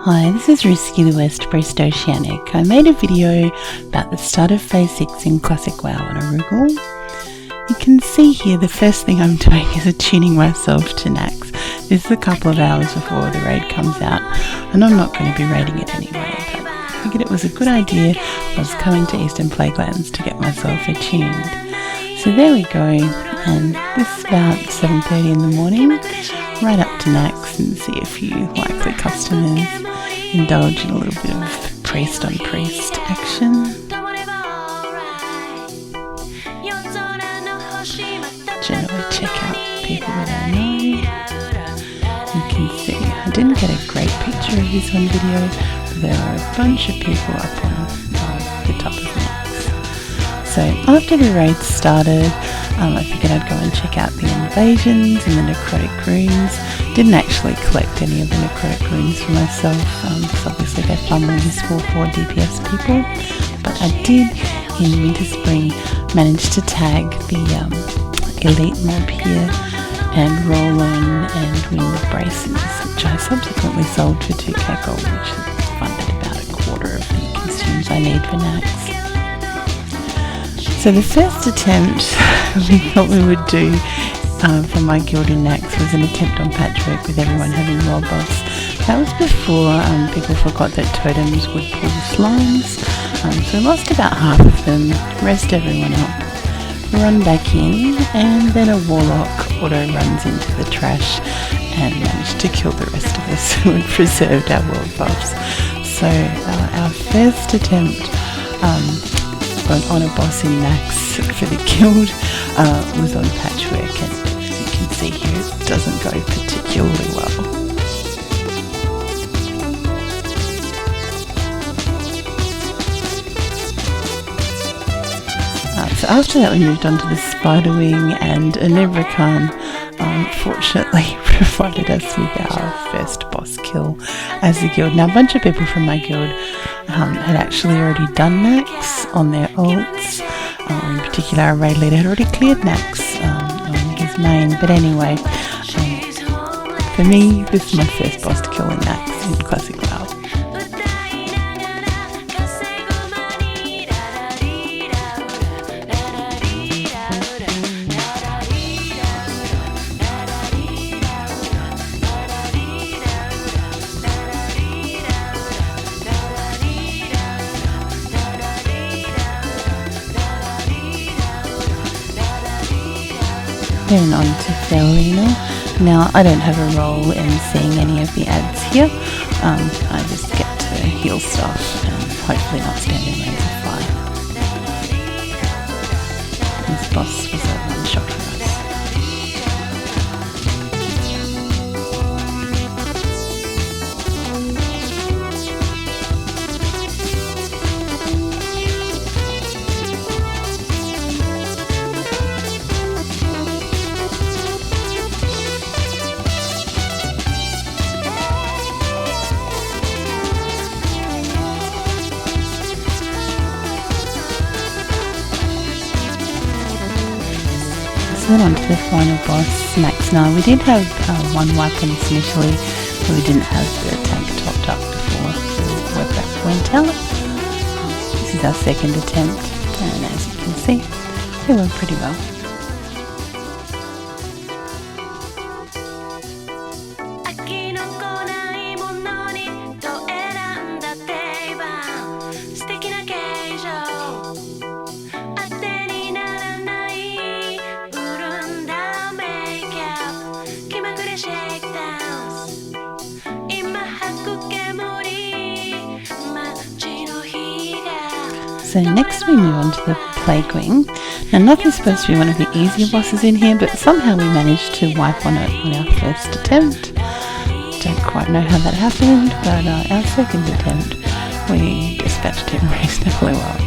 Hi, this is Risky the West Priest Oceanic. I made a video about the start of Phase 6 in Classic WoW on Arugal. You can see here the first thing I'm doing is attuning myself to Naxx. This is a couple of hours before the raid comes out, and I'm not going to be raiding it anyway, but I figured it was a good idea. I was coming to Eastern Plaguelands to get myself attuned. So there we go, and this is about 7:30 in the morning, right up to Naxx and see a few likely customers, indulge in a little bit of priest on priest action. Generally check out people that I know. You can see, I didn't get a great picture of this on video, but there are a bunch of people up on the top of Naxx. So after the raid started, I figured I'd go and check out the invasions and the necrotic runes. Didn't actually collect any of the necrotic runes for myself, because obviously they're far more useful for DPS people. But I did, in Winter Spring, manage to tag the elite mob here and roll on and win the braces, which I subsequently sold for 2k gold, which funded about a quarter of the consumes I need for Naxx. So the first attempt we thought we would do for my guild in Naxx was an attempt on patchwork with everyone having world boss. That was before people forgot that totems would pull slimes. So we lost about half of them, rest everyone up, run back in, and then a warlock auto runs into the trash and managed to kill the rest of us who had preserved our world buffs. So our first attempt on a boss in Naxx for the guild was on patchwork, and as you can see here, it doesn't go particularly well. So after that we moved on to the Spiderwing, and Anubrakan fortunately provided us with our first boss kill as a guild. Now a bunch of people from my guild had actually already done Naxx on their ults. In particular, our raid leader had already cleared Naxx on his main, but anyway, for me this is my first boss to kill in Naxx in Classic WoW. Then on to Felina. Now I don't have a role in seeing any of the ads here. I just get to heal stuff and hopefully not stand in range of fire. This boss was a one shot for us. Then on to the final boss, Naxx. Now we did have one wipe on this initially, but we didn't have the tank topped up before the webpack went out. This is our second attempt, and as you can see, it went pretty well. So next we move on to the Plaguewing. Now nothing's supposed to be one of the easier bosses in here, but somehow we managed to wipe on it on our first attempt. Don't quite know how that happened, but our second attempt we dispatched him reasonably well.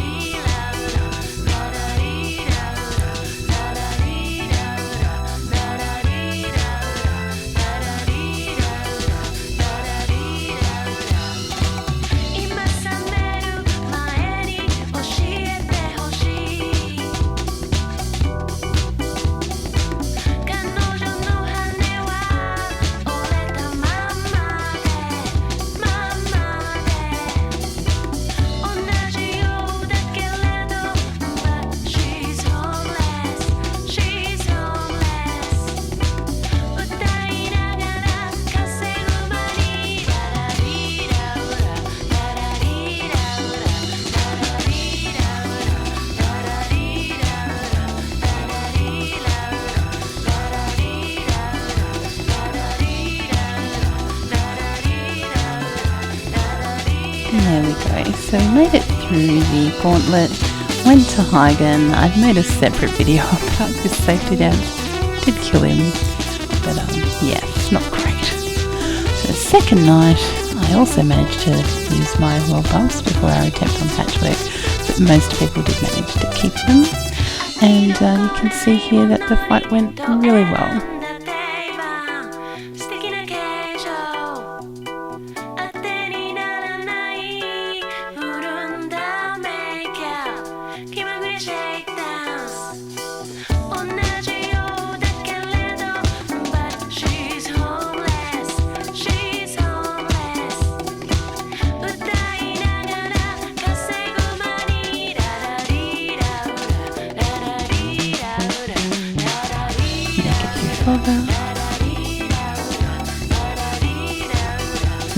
go. So we made it through the gauntlet, went to Hagen. I've made a separate video about this safety dance. Did kill him, but yeah, it's not great. So second night, I also managed to use my world buffs before our attempt on patchwork, but most people did manage to keep them. And you can see here that the fight went really well.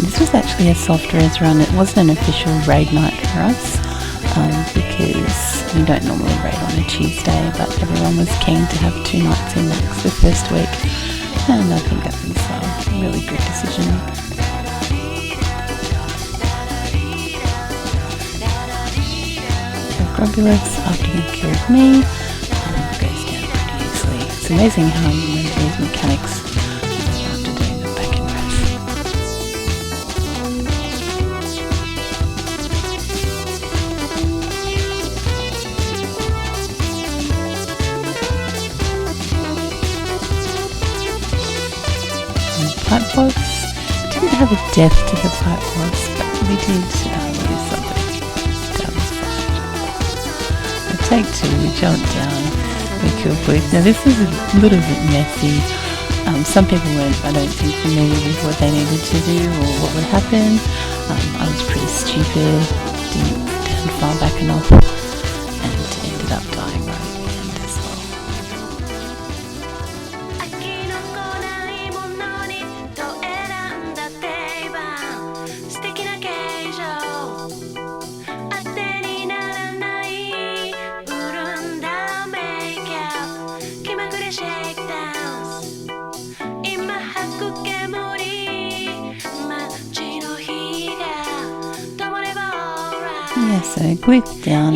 This was actually a soft res run. It wasn't an official raid night for us because we don't normally raid on a Tuesday, but everyone was keen to have 2 nights in Naxx the first week, and I think that was a really good decision. So Grobulus, after he killed me, goes down pretty easily. It's amazing how you remember these mechanics after doing them back in Wrath. Pipe boss. Didn't have a death to the pipe boss, but we did lose something down the side. I take 2, we jumped down, we killed both. Now this is a little bit messy. Some people weren't, I don't think, familiar with what they needed to do or what would happen. I was pretty stupid, didn't stand far back enough, and ended up dying right at the end as well. Yeah, so glued down,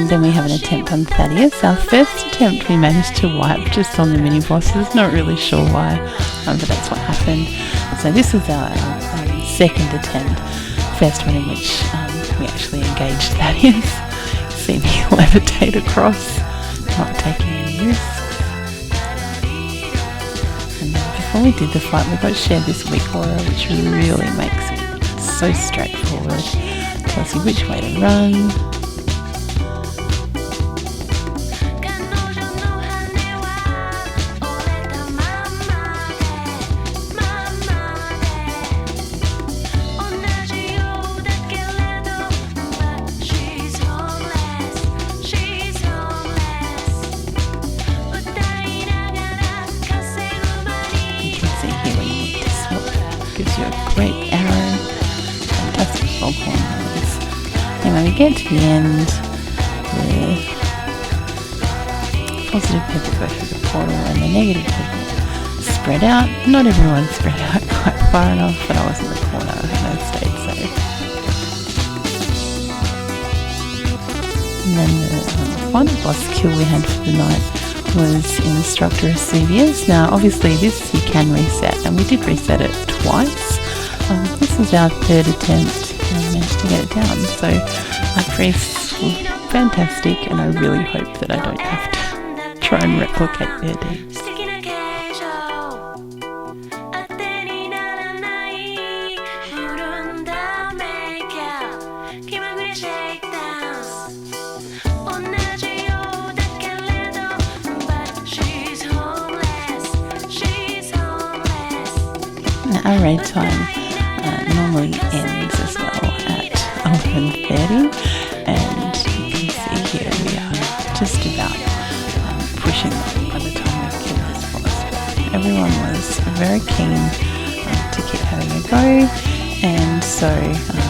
then we have an attempt on Thaddeus. Our first attempt we managed to wipe just on the mini bosses, not really sure why, but that's what happened. So this was our second attempt, first one in which we actually engaged Thaddeus. See me levitate across, not taking any risks. And then before we did the fight, we got shared this weak aura, which really makes it so straightforward. Tells you which way to run. You can see here when you need to swap, gives you a great arrow, fantastic foghorn. Anyway, we get to the end where positive people go through the portal and the negative people spread out. Not everyone spread out quite far enough, but I was in the corner and I stayed safe. And then the final boss kill we had for the night was Instructor Vesuvius. Now obviously this you can reset, and we did reset it twice. This is our third attempt and managed to get it down. So our priests were fantastic, and I really hope that I don't have to try and replicate their deeds. Now our raid time normally ends as well at 11:30, and you can see here we are just about pushing them by the time we kill this boss. But everyone was very keen to keep having a go, and so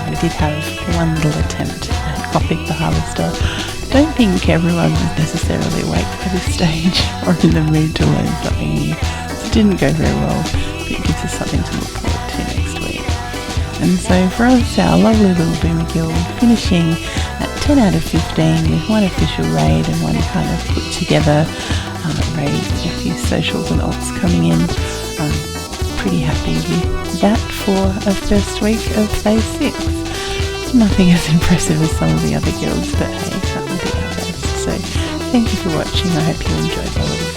we did have one little attempt at Gothic the Harvester. Don't think everyone was necessarily awake by this stage or in the mood to learn something new. It didn't go very well, but it gives us something to look forward to next week. And so for us, our lovely little Boomer Guild finishing at 10 out of 15 with one official raid and one kind of put together raid with a few socials and alts coming in. Pretty happy with that for a first week of phase 6. Nothing as impressive as some of the other guilds, but hey, that will be our best. So thank you for watching. I hope you enjoyed my little